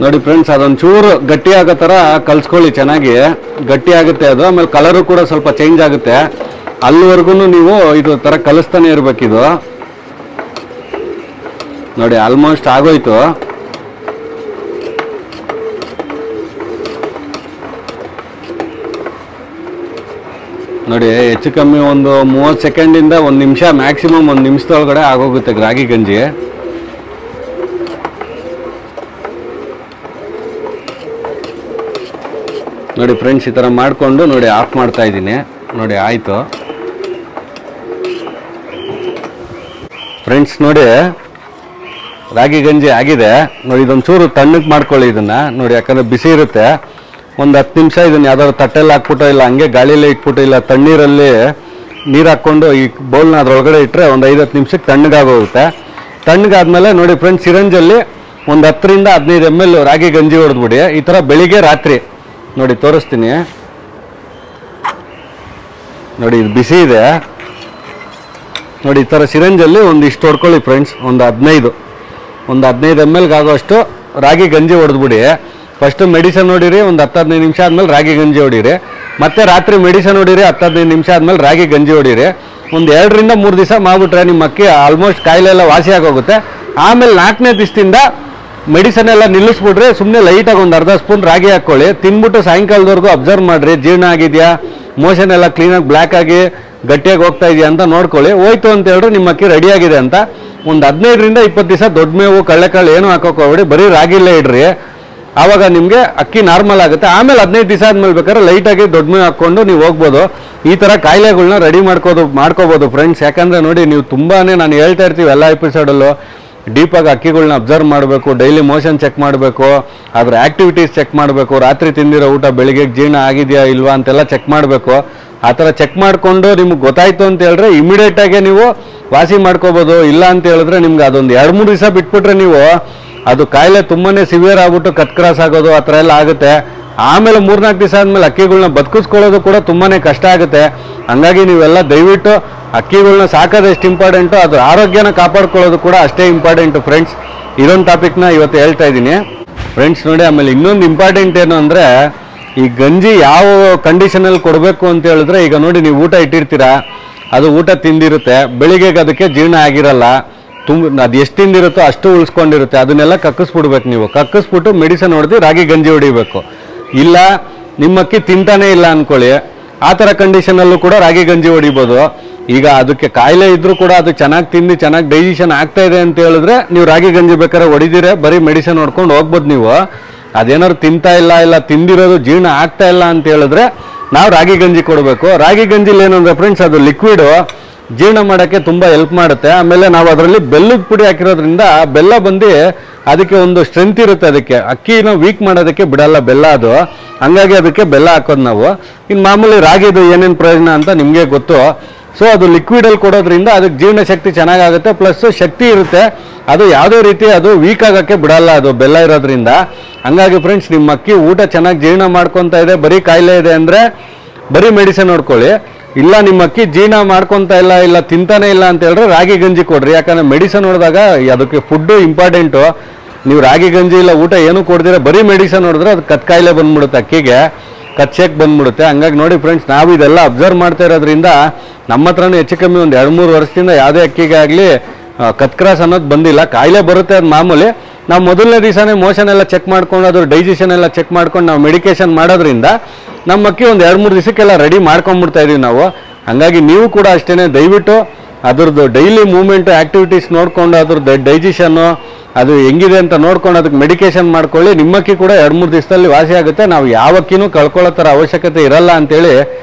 ನೋಡಿ ಫ್ರೆಂಡ್ಸ್, ಅದೊಂದು ಚೂರು ಗಟ್ಟಿ ಆಗೋ ಥರ ಕಲ್ಸ್ಕೊಳ್ಳಿ. ಚೆನ್ನಾಗಿ ಗಟ್ಟಿ ಆಗುತ್ತೆ ಅದು. ಆಮೇಲೆ ಕಲರು ಕೂಡ ಸ್ವಲ್ಪ ಚೇಂಜ್ ಆಗುತ್ತೆ. ಅಲ್ಲಿವರೆಗೂ ನೀವು ಇದು ಥರ ಕಲಿಸ್ತಾನೆ ಇರಬೇಕಿದು. ನೋಡಿ ಆಲ್ಮೋಸ್ಟ್ ಆಗೋಯ್ತು. ನೋಡಿ ಹೆಚ್ಚು ಕಮ್ಮಿ ಒಂದು 30 ಸೆಕೆಂಡಿಂದ 1 ನಿಮಿಷ, ಮ್ಯಾಕ್ಸಿಮಮ್ 1 ನಿಮಿಷದೊಳಗಡೆ ಆಗೋಗುತ್ತೆ ರಾಗಿ ಗಂಜಿ. ನೋಡಿ ಫ್ರೆಂಡ್ಸ್, ಈ ಥರ ಮಾಡಿಕೊಂಡು ನೋಡಿ ಆಫ್ ಮಾಡ್ತಾ ಇದ್ದೀನಿ. ನೋಡಿ ಆಯಿತು ಫ್ರೆಂಡ್ಸ್. ನೋಡಿ ರಾಗಿ ಗಂಜಿ ಆಗಿದೆ. ನೋಡಿ ಇದೊಂದು ಚೂರು ತಣ್ಣಗೆ ಮಾಡ್ಕೊಳ್ಳಿ ಇದನ್ನು. ನೋಡಿ ಯಾಕಂದರೆ ಬಿಸಿ ಇರುತ್ತೆ. ಒಂದು 10 ನಿಮಿಷ ಇದನ್ನು ಯಾವ್ದಾದ್ರು ತಟ್ಟೆಲ್ಲಿ ಹಾಕ್ಬಿಟ್ಟು, ಇಲ್ಲ ಹಂಗೆ ಗಾಳಿಯಲ್ಲೇ ಇಟ್ಬಿಟ್ಟು, ಇಲ್ಲ ತಣ್ಣೀರಲ್ಲಿ ನೀರು ಹಾಕ್ಕೊಂಡು ಈ ಬೌಲ್ನ ಅದರೊಳಗಡೆ ಇಟ್ಟರೆ ಒಂದು 5-10 ನಿಮಿಷಕ್ಕೆ ತಣ್ಣಗಾಗೋಗುತ್ತೆ. ತಣ್ಣಗಾದ್ಮೇಲೆ ನೋಡಿ ಫ್ರೆಂಡ್ಸ್, ಸಿರಂಜಲ್ಲಿ ಒಂದು 10ರಿಂದ 15 ml ರಾಗಿ ಗಂಜಿ ಹೊಡೆದ್ಬಿಡಿ. ಈ ಥರ ಬೆಳಿಗ್ಗೆ ರಾತ್ರಿ ನೋಡಿ ತೋರಿಸ್ತೀನಿ. ನೋಡಿ ಇದು ಬಿಸಿ ಇದೆ. ನೋಡಿ ಈ ಥರ ಸಿರಂಜಲ್ಲಿ ಒಂದು ಇಷ್ಟು ಹೊಡ್ಕೊಳ್ಳಿ ಫ್ರೆಂಡ್ಸ್. ಒಂದು 15 ml ಆಗೋಷ್ಟು ರಾಗಿ ಗಂಜಿ ಹೊಡೆದ್ಬಿಡಿ. ಫಸ್ಟು ಮೆಡಿಸನ್ ಹೊಡೀರಿ, ಒಂದು 10-15 ನಿಮಿಷ ಆದಮೇಲೆ ರಾಗಿ ಗಂಜಿ ಹೊಡೀರಿ. ಮತ್ತೆ ರಾತ್ರಿ ಮೆಡಿಸನ್ ಹೊಡೀರಿ, 10-15 ನಿಮಿಷ ಆದಮೇಲೆ ರಾಗಿ ಗಂಜಿ ಹೊಡೀರಿ. ಒಂದು 2ರಿಂದ 3 ದಿವಸ ಮಾಡಿಬಿಟ್ರೆ ನಿಮ್ಮ ಅಕ್ಕಿ ಆಲ್ಮೋಸ್ಟ್ ಕಾಯಿಲೆ ಎಲ್ಲ ವಾಸಿ ಆಗೋಗುತ್ತೆ. ಆಮೇಲೆ 4ನೇ ದಿವಸದಿಂದ ಮೆಡಿಸನ್ ಎಲ್ಲ ನಿಲ್ಲಿಸ್ಬಿಟ್ರೆ ಸುಮ್ಮನೆ ಲೈಟಾಗಿ ಒಂದು ಅರ್ಧ ಸ್ಪೂನ್ ರಾಗಿ ಹಾಕ್ಕೊಳ್ಳಿ. ತಿನ್ಬಿಟ್ಟು ಸಾಯಂಕಾಲದವರೆಗೂ ಅಬ್ಸರ್ವ್ ಮಾಡಿರಿ, ಜೀರ್ಣ ಆಗಿದೆಯಾ, ಮೋಷನ್ ಎಲ್ಲ ಕ್ಲೀನಾಗಿ ಬ್ಲ್ಯಾಕ್ ಆಗಿ ಗಟ್ಟಿಯಾಗಿ ಹೋಗ್ತಾ ಇದೆಯಾ ಅಂತ ನೋಡ್ಕೊಳ್ಳಿ. ಹೋಯ್ತು ಅಂತ ಹೇಳಿದ್ರೆ ನಿಮ್ಮ ಅಕ್ಕಿ ರೆಡಿ ಆಗಿದೆ ಅಂತ. ಒಂದು 15ರಿಂದ 20 ದಿವಸ ದೊಡ್ಡ ಮೇವು, ಕಳ್ಳೆಕಾಳು ಏನೂ ಹಾಕೋಕೋಬೇಡಿ, ಬರೀ ರಾಗಿಲೇ ಇಡ್ರಿ. ಆವಾಗ ನಿಮಗೆ ಅಕ್ಕಿ ನಾರ್ಮಲ್ ಆಗುತ್ತೆ. ಆಮೇಲೆ 15 ದಿವಸ ಆದಮೇಲೆ ಬೇಕಾದ್ರೆ ಲೈಟಾಗಿ ದೊಡ್ಡ ಮೇವು ಹಾಕ್ಕೊಂಡು ನೀವು ಹೋಗ್ಬೋದು. ಈ ಥರ ಕಾಯಿಲೆಗಳನ್ನ ರೆಡಿ ಮಾಡ್ಕೋಬೋದು ಫ್ರೆಂಡ್ಸ್. ಯಾಕಂದರೆ ನೋಡಿ, ನೀವು ತುಂಬಾ ನಾನು ಹೇಳ್ತಾ ಇರ್ತೀವಿ ಎಲ್ಲ ಎಪಿಸೋಡಲ್ಲೂ, ಡೀಪಾಗಿ ಅಕ್ಕಿಗಳನ್ನ ಅಬ್ಸರ್ವ್ ಮಾಡಬೇಕು, ಡೈಲಿ ಮೋಷನ್ ಚೆಕ್ ಮಾಡಬೇಕು, ಅದರ ಆ್ಯಕ್ಟಿವಿಟೀಸ್ ಚೆಕ್ ಮಾಡಬೇಕು, ರಾತ್ರಿ ತಿಂದಿರೋ ಊಟ ಬೆಳಿಗ್ಗೆ ಜೀರ್ಣ ಆಗಿದೆಯಾ ಇಲ್ವಾ ಅಂತೆಲ್ಲ ಚೆಕ್ ಮಾಡಬೇಕು. ಆ ಥರ ಚೆಕ್ ಮಾಡಿಕೊಂಡು ನಿಮ್ಗೆ ಗೊತ್ತಾಯ್ತು ಅಂತ ಹೇಳಿದ್ರೆ ಇಮಿಡಿಯೇಟಾಗಿ ನೀವು ವಾಸಿ ಮಾಡ್ಕೋಬೋದು. ಇಲ್ಲ ಅಂತ ಹೇಳಿದ್ರೆ ನಿಮ್ಗೆ ಅದೊಂದು 2-3 ದಿವಸ ಬಿಟ್ಬಿಟ್ರೆ ನೀವು ಅದು ಕಾಯಿಲೆ ತುಂಬಾ ಸಿವಿಯರ್ ಆಗ್ಬಿಟ್ಟು ಕತ್ಕ್ರಾಸ್ ಆಗೋದು ಆ ಥರ ಎಲ್ಲ ಆಗುತ್ತೆ. ಆಮೇಲೆ 3-4 ದಿವಸ ಆದಮೇಲೆ ಅಕ್ಕಿಗಳನ್ನ ಬದುಕಿಸ್ಕೊಳ್ಳೋದು ಕೂಡ ತುಂಬಾ ಕಷ್ಟ ಆಗುತ್ತೆ. ಹಂಗಾಗಿ ನೀವೆಲ್ಲ ದಯವಿಟ್ಟು ಅಕ್ಕಿಗಳನ್ನ ಸಾಕೋದು ಎಷ್ಟು ಇಂಪಾರ್ಟೆಂಟು, ಅದ್ರ ಆರೋಗ್ಯನ ಕಾಪಾಡ್ಕೊಳ್ಳೋದು ಕೂಡ ಅಷ್ಟೇ ಇಂಪಾರ್ಟೆಂಟು ಫ್ರೆಂಡ್ಸ್. ಇದೊಂದು ಟಾಪಿಕ್ನ ಇವತ್ತು ಹೇಳ್ತಾ ಇದ್ದೀನಿ ಫ್ರೆಂಡ್ಸ್. ನೋಡಿ ಆಮೇಲೆ ಇನ್ನೊಂದು ಇಂಪಾರ್ಟೆಂಟ್ ಏನು ಅಂದರೆ, ಈ ಗಂಜಿ ಯಾವ ಕಂಡೀಷನಲ್ಲಿ ಕೊಡಬೇಕು ಅಂತ ಹೇಳಿದ್ರೆ, ಈಗ ನೋಡಿ ನೀವು ಊಟ ಇಟ್ಟಿರ್ತೀರಾ, ಅದು ಊಟ ತಿಂದಿರುತ್ತೆ, ಬೆಳಿಗ್ಗೆಗೆ ಅದಕ್ಕೆ ಜೀರ್ಣ ಆಗಿರಲ್ಲ, ಅದು ಎಷ್ಟು ತಿಂದಿರುತ್ತೋ ಅಷ್ಟು ಉಳಿಸ್ಕೊಂಡಿರುತ್ತೆ. ಅದನ್ನೆಲ್ಲ ಕಕ್ಕಿಸ್ಬಿಡ್ಬೇಕು. ನೀವು ಕಕ್ಕಿಸ್ಬಿಟ್ಟು ಮೆಡಿಸನ್ ಹೊಡೆದು ರಾಗಿ ಗಂಜಿ ಹೊಡಿಬೇಕು. ಇಲ್ಲ ನಿಮ್ಮಕ್ಕಿ ತಿಂತಾನೇ ಇಲ್ಲ ಅಂದ್ಕೊಳ್ಳಿ, ಆ ಥರ ಕಂಡೀಷನಲ್ಲೂ ಕೂಡ ರಾಗಿ ಗಂಜಿ ಹೊಡಿಬೋದು. ಈಗ ಅದಕ್ಕೆ ಕಾಯಿಲೆ ಇದ್ರೂ ಕೂಡ ಅದು ಚೆನ್ನಾಗಿ ತಿಂದು ಚೆನ್ನಾಗಿ ಡೈಜೆಷನ್ ಆಗ್ತಾ ಇದೆ ಅಂತ ಹೇಳಿದ್ರೆ ನೀವು ರಾಗಿ ಗಂಜಿ ಬೇಕಾದ್ರೆ ಹೊಡಿದಿರೆ ಬರೀ ಮೆಡಿಸನ್ ಹೊಡ್ಕೊಂಡು ಹೋಗ್ಬೋದು. ನೀವು ಅದೇನಾದ್ರು ತಿಂತಾ ಇಲ್ಲ ತಿಂದಿರೋದು ಜೀರ್ಣ ಆಗ್ತಾ ಇಲ್ಲ ಅಂತ ಹೇಳಿದ್ರೆ ನಾವು ರಾಗಿ ಗಂಜಿ ಕೊಡಬೇಕು. ರಾಗಿ ಗಂಜಿಲಿ ಏನು ಅಂದರೆ ಫ್ರೆಂಡ್ಸ್, ಅದು ಲಿಕ್ವಿಡು ಜೀರ್ಣ ಮಾಡೋಕ್ಕೆ ತುಂಬ ಹೆಲ್ಪ್ ಮಾಡುತ್ತೆ. ಆಮೇಲೆ ನಾವು ಅದರಲ್ಲಿ ಬೆಲ್ಲದ ಪುಡಿ ಹಾಕಿರೋದ್ರಿಂದ ಬೆಲ್ಲ ಬಂದು ಅದಕ್ಕೆ ಒಂದು ಸ್ಟ್ರೆಂತ್ ಇರುತ್ತೆ. ಅದಕ್ಕೆ ಅಕ್ಕಿನ ವೀಕ್ ಮಾಡೋದಕ್ಕೆ ಬಿಡಲ್ಲ ಬೆಲ್ಲ ಅದು. ಹಂಗಾಗಿ ಅದಕ್ಕೆ ಬೆಲ್ಲ ಹಾಕೋದು ನಾವು. ಇನ್ನು ಮಾಮೂಲಿ ರಾಗಿದು ಏನೇನು ಪ್ರಯೋಜನ ಅಂತ ನಿಮಗೆ ಗೊತ್ತು. ಸೊ ಅದು ಲಿಕ್ವಿಡಲ್ಲಿ ಕೊಡೋದ್ರಿಂದ ಅದಕ್ಕೆ ಜೀರ್ಣ ಶಕ್ತಿ ಚೆನ್ನಾಗಾಗುತ್ತೆ, ಪ್ಲಸ್ ಶಕ್ತಿ ಇರುತ್ತೆ. ಅದು ಯಾವುದೇ ರೀತಿ ಅದು ವೀಕ್ ಆಗೋಕ್ಕೆ ಬಿಡಲ್ಲ ಅದು ಬೆಲ್ಲ ಇರೋದ್ರಿಂದ. ಹಂಗಾಗಿ ಫ್ರೆಂಡ್ಸ್, ನಿಮ್ಮ ಅಕ್ಕಿ ಊಟ ಚೆನ್ನಾಗಿ ಜೀರ್ಣ ಮಾಡ್ಕೊತಾ ಇದೆ, ಬರೀ ಕಾಯಿಲೆ ಇದೆ ಅಂದರೆ ಬರೀ ಮೆಡಿಸಿನ್ ನೋಡ್ಕೊಳ್ಳಿ. ಇಲ್ಲ ನಿಮ್ಮ ಅಕ್ಕಿ ಜೀರ್ಣ ಮಾಡ್ಕೊತ ಇಲ್ಲ ತಿಂತಾನೆ ಇಲ್ಲ ಅಂತ ಹೇಳಿದ್ರೆ ರಾಗಿ ಗಂಜಿ ಕೊಡ್ರಿ. ಯಾಕಂದ್ರೆ ಮೆಡಿಸನ್ ಹೊಡೆದಾಗ ಅದಕ್ಕೆ ಫುಡ್ಡು ಇಂಪಾರ್ಟೆಂಟು. ನೀವು ರಾಗಿ ಗಂಜಿ ಇಲ್ಲ ಊಟ ಏನೂ ಕೊಡ್ದಿರ ಬರೀ ಮೆಡಿಸನ್ ಹೊಡೆದ್ರೆ ಅದು ಕತ್ಕಾಯಿಲೆ ಬಂದ್ಬಿಡುತ್ತೆ, ಅಕ್ಕಿಗೆ ಕಚ್ಚೇಕ್ ಬಂದ್ಬಿಡುತ್ತೆ. ಹಂಗಾಗಿ ನೋಡಿ ಫ್ರೆಂಡ್ಸ್, ನಾವು ಇದೆಲ್ಲ ಅಬ್ಸರ್ವ್ ಮಾಡ್ತಾ ಇರೋದ್ರಿಂದ ನಮ್ಮ ಹತ್ರನೂ ಹೆಚ್ಚು ಕಮ್ಮಿ ಒಂದು 2-3 ವರ್ಷದಿಂದ ಯಾವುದೇ ಅಕ್ಕಿಗೆ ಆಗಲಿ ಕತ್ಕ್ರಾಸ್ ಅನ್ನೋದು ಬಂದಿಲ್ಲ. ಕಾಯಿಲೆ ಬರುತ್ತೆ, ಅದು ಮಾಮೂಲಿ. ನಾವು ಮೊದಲನೇ ದಿವಸನೇ ಮೋಷನ್ ಎಲ್ಲ ಚೆಕ್ ಮಾಡ್ಕೊಂಡು ಅದ್ರ ಡೈಜೆಷನ್ ಎಲ್ಲ ಚೆಕ್ ಮಾಡ್ಕೊಂಡು ನಾವು ಮೆಡಿಕೇಶನ್ ಮಾಡೋದ್ರಿಂದ ನಮ್ಮ ಅಕ್ಕಿ ಒಂದು 2-3 ದಿವಸಕ್ಕೆಲ್ಲ ರೆಡಿ ಮಾಡ್ಕೊಂಡ್ಬಿಡ್ತಾ ಇದೀವಿ ನಾವು. ಹಾಗಾಗಿ ನೀವು ಕೂಡ ಅಷ್ಟೇ, ದಯವಿಟ್ಟು ಅದ್ರದ್ದು ಡೈಲಿ ಮೂವ್ಮೆಂಟು ಆ್ಯಕ್ಟಿವಿಟೀಸ್ ನೋಡ್ಕೊಂಡು ಅದ್ರದ್ದು ಡೈಜೆಷನ್ನು ಅದು ಹೆಂಗಿದೆ ಅಂತ ನೋಡ್ಕೊಂಡು ಅದಕ್ಕೆ ಮೆಡಿಕೇಶನ್ ಮಾಡ್ಕೊಳ್ಳಿ. ನಿಮ್ಮಕ್ಕಿ ಕೂಡ 2-3 ದಿವಸದಲ್ಲಿ ವಾಸಿ ಆಗುತ್ತೆ. ನಾವು ಯಾವ ಅಕ್ಕಿನೂ ಕಳ್ಕೊಳ್ಳೋ ಥರ ಅವಶ್ಯಕತೆ ಇರಲ್ಲ ಅಂತೇಳಿ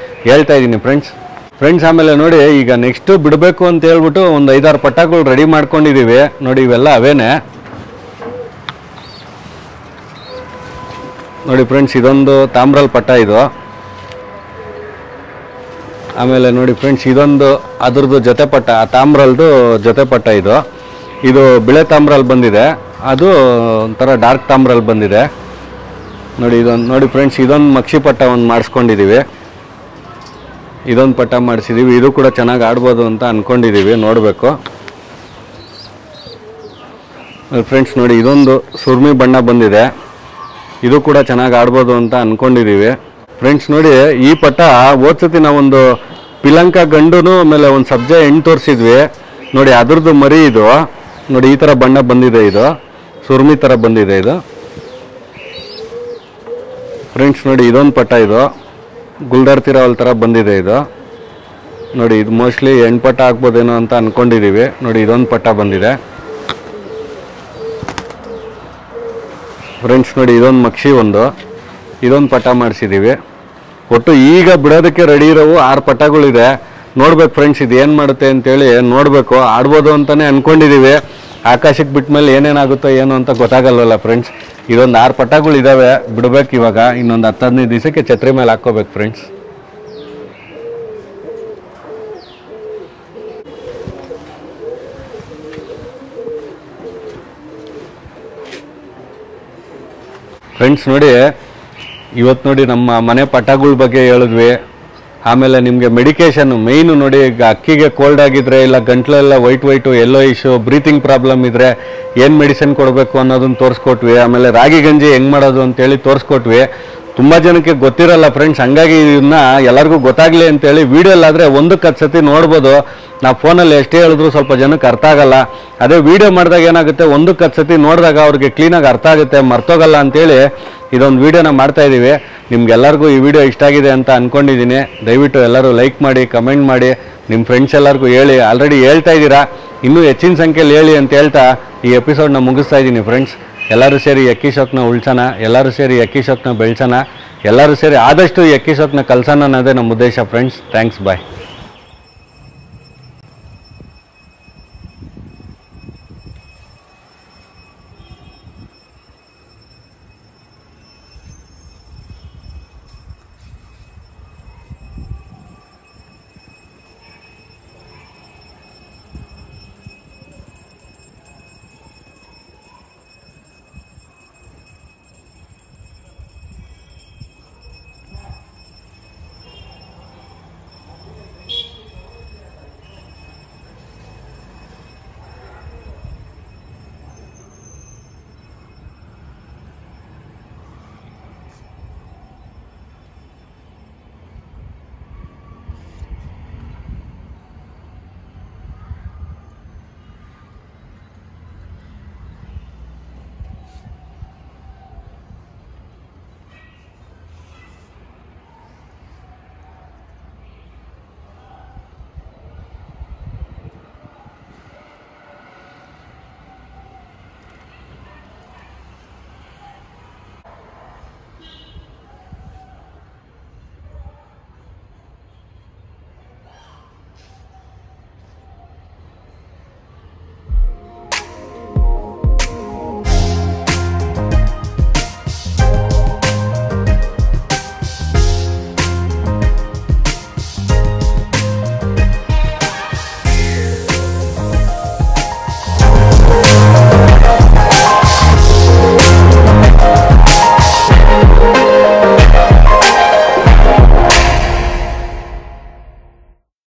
ಹೇಳ್ತಾ ಇದ್ದೀನಿ ಫ್ರೆಂಡ್ಸ್. ಆಮೇಲೆ ನೋಡಿ, ಈಗ ನೆಕ್ಸ್ಟು ಬಿಡಬೇಕು ಅಂತ ಹೇಳ್ಬಿಟ್ಟು ಒಂದು 5-6 ಪಟಾಗಳು ರೆಡಿ ಮಾಡ್ಕೊಂಡಿದ್ದೀವಿ ನೋಡಿ. ಇವೆಲ್ಲ ಅವೇನೆ ನೋಡಿ ಫ್ರೆಂಡ್ಸ್. ಇದೊಂದು ತಾಮ್ರಲ್ ಪಟ ಇದು. ಆಮೇಲೆ ನೋಡಿ ಫ್ರೆಂಡ್ಸ್, ಇದೊಂದು ಅದ್ರದ್ದು ಜೊತೆ ಪಟ, ಆ ತಾಮ್ರಲ್ದು ಜೊತೆ ಪಟ ಇದು. ಇದು ಬಿಳೆ ತಾಮ್ರಲ್ಲಿ ಬಂದಿದೆ, ಅದು ಒಂಥರ ಡಾರ್ಕ್ ತಾಮ್ರಲ್ಲಿ ಬಂದಿದೆ ನೋಡಿ. ಇದೊಂದು ನೋಡಿ ಫ್ರೆಂಡ್ಸ್, ಇದೊಂದು ಮಕ್ಷಿ ಪಟ್ಟ ಒಂದು ಮಾಡಿಸ್ಕೊಂಡಿದ್ದೀವಿ. ಇದೊಂದು ಪಟ್ಟ ಮಾಡಿಸಿದ್ದೀವಿ. ಇದು ಕೂಡ ಚೆನ್ನಾಗಿ ಆಡ್ಬೋದು ಅಂತ ಅಂದ್ಕೊಂಡಿದ್ದೀವಿ, ನೋಡಬೇಕು ಫ್ರೆಂಡ್ಸ್. ನೋಡಿ, ಇದೊಂದು ಸುರ್ಮಿ ಬಣ್ಣ ಬಂದಿದೆ, ಇದು ಕೂಡ ಚೆನ್ನಾಗಿ ಆಡ್ಬೋದು ಅಂತ ಅಂದ್ಕೊಂಡಿದ್ದೀವಿ ಫ್ರೆಂಡ್ಸ್. ನೋಡಿ, ಈ ಪಟ್ಟ ಓದ್ಸತಿ ನಾವೊಂದು ಪಿಲಂಕ ಗಂಡುನು ಆಮೇಲೆ ಒಂದು ಸಬ್ಜೆ ಹೆಣ್ಣು ತೋರಿಸಿದ್ವಿ ನೋಡಿ. ಅದ್ರದ್ದು ಮರಿ ಇದು ನೋಡಿ. ಈ ಥರ ಬಣ್ಣ ಬಂದಿದೆ, ಇದು ಸುರ್ಮಿ ಥರ ಬಂದಿದೆ ಇದು ಫ್ರೆಂಡ್ಸ್. ನೋಡಿ, ಇದೊಂದು ಪಟ್ಟ, ಇದು ಗುಲ್ಡರ್ ತಿರಾವಲ್ ಥರ ಬಂದಿದೆ ಇದು ನೋಡಿ. ಇದು ಮೋಸ್ಟ್ಲಿ ಹೆಣ್ಣು ಪಟ್ಟ ಆಗ್ಬೋದೇನೋ ಅಂತ ಅಂದ್ಕೊಂಡಿದ್ದೀವಿ ನೋಡಿ. ಇದೊಂದು ಪಟ್ಟ ಬಂದಿದೆ ಫ್ರೆಂಡ್ಸ್. ನೋಡಿ, ಇದೊಂದು ಮಕ್ಷಿ ಇದೊಂದು ಪಟ್ಟ ಮಾಡಿಸಿದ್ದೀವಿ. ಒಟ್ಟು ಈಗ ಬಿಡೋದಕ್ಕೆ ರೆಡಿ ಇರೋವು 6 ಪಟ್ಟಗಳಿದೆ. ನೋಡ್ಬೇಕು ಫ್ರೆಂಡ್ಸ್, ಇದು ಏನು ಮಾಡುತ್ತೆ ಅಂತೇಳಿ ನೋಡಬೇಕು. ಆಡ್ಬೋದು ಅಂತಲೇ ಅಂದ್ಕೊಂಡಿದ್ದೀವಿ. ಆಕಾಶಕ್ಕೆ ಬಿಟ್ಟ ಮೇಲೆ ಏನೇನಾಗುತ್ತೋ ಏನು ಅಂತ ಗೊತ್ತಾಗಲ್ವಲ್ಲ ಫ್ರೆಂಡ್ಸ್. ಇದೊಂದು 6 ಪಟ್ಟಗಳಿದ್ದಾವೆ, ಬಿಡಬೇಕು ಇವಾಗ. ಇನ್ನೊಂದು 10-15 ದಿವಸಕ್ಕೆ ಛತ್ರಿ ಮೇಲೆ ಹಾಕ್ಕೋಬೇಕು ಫ್ರೆಂಡ್ಸ್. ಫ್ರೆಂಡ್ಸ್ ನೋಡಿ, ಇವತ್ತು ನೋಡಿ ನಮ್ಮ ಮನೆ ಪಟ್ಟಗಳ ಬಗ್ಗೆ ಹೇಳಿದ್ವಿ. ಆಮೇಲೆ ನಿಮಗೆ ಮೆಡಿಕೇಶನ್ ಮೇಯ್ನು ನೋಡಿ. ಈಗ ಅಕ್ಕಿಗೆ ಕೋಲ್ಡ್ ಆಗಿದ್ರೆ ಇಲ್ಲ ಗಂಟ್ಲೆಲ್ಲ ವೈಟು ಎಲ್ಲೋ ಇಶ್ಯೂ ಬ್ರೀತಿಂಗ್ ಪ್ರಾಬ್ಲಮ್ ಇದ್ದರೆ ಏನು ಮೆಡಿಸಿನ್ ಕೊಡಬೇಕು ಅನ್ನೋದನ್ನು ತೋರಿಸ್ಕೊಟ್ವಿ. ಆಮೇಲೆ ರಾಗಿ ಗಂಜಿ ಹೆಂಗೆ ಮಾಡೋದು ಅಂತೇಳಿ ತೋರಿಸ್ಕೊಟ್ವಿ. ತುಂಬ ಜನಕ್ಕೆ ಗೊತ್ತಿರಲ್ಲ ಫ್ರೆಂಡ್ಸ್. ಹಂಗಾಗಿ ಇದನ್ನ ಎಲ್ಲರಿಗೂ ಗೊತ್ತಾಗಲಿ ಅಂತೇಳಿ ವೀಡಿಯೋಲ್ಲಾದರೆ 1-10 ಸತಿ ನೋಡ್ಬೋದು. ನಾವು ಫೋನಲ್ಲಿ ಎಷ್ಟೇ ಹೇಳಿದ್ರು ಸ್ವಲ್ಪ ಜನಕ್ಕೆ ಅರ್ಥ ಆಗಲ್ಲ. ಅದೇ ವೀಡಿಯೋ ಮಾಡಿದಾಗ ಏನಾಗುತ್ತೆ, 1-10 ಸತಿ ನೋಡಿದಾಗ ಅವ್ರಿಗೆ ಕ್ಲೀನಾಗಿ ಅರ್ಥ ಆಗುತ್ತೆ, ಮರ್ತೋಗಲ್ಲ ಅಂತೇಳಿ ಇದೊಂದು ವೀಡಿಯೋನ ಮಾಡ್ತಾಯಿದ್ದೀವಿ. ನಿಮ್ಗೆಲ್ಲರಿಗೂ ಈ ವಿಡಿಯೋ ಇಷ್ಟ ಆಗಿದೆ ಅಂತ ಅಂದ್ಕೊಂಡಿದ್ದೀನಿ. ದಯವಿಟ್ಟು ಎಲ್ಲರೂ ಲೈಕ್ ಮಾಡಿ, ಕಮೆಂಟ್ ಮಾಡಿ, ನಿಮ್ಮ ಫ್ರೆಂಡ್ಸ್ ಎಲ್ಲರಿಗೂ ಹೇಳಿ. ಆಲ್ರೆಡಿ ಹೇಳ್ತಾ ಇದ್ದೀರಾ, ಇನ್ನೂ ಹೆಚ್ಚಿನ ಸಂಖ್ಯೆಯಲ್ಲಿ ಹೇಳಿ ಅಂತ ಹೇಳ್ತಾ ಈ ಎಪಿಸೋಡ್ನ ಮುಗಿಸ್ತಾ ಇದ್ದೀನಿ ಫ್ರೆಂಡ್ಸ್. ಎಲ್ಲರೂ ಸೇರಿ ಅಕ್ಕಿ ಶಾಕ್ನ ಉಳಿಸೋಣ, ಎಲ್ಲರೂ ಸೇರಿ ಅಕ್ಕಿ ಶಾಕ್ನ ಬೆಳೆಸೋಣ, ಎಲ್ಲರೂ ಸೇರಿ ಆದಷ್ಟು ಈ ಅಕ್ಕಿ ಶಾಕ್ನ ಕಲ್ಸೋಣ ಅನ್ನೋದೇ ನಮ್ಮ ಉದ್ದೇಶ ಫ್ರೆಂಡ್ಸ್. ಥ್ಯಾಂಕ್ಸ್, ಬಾಯ್.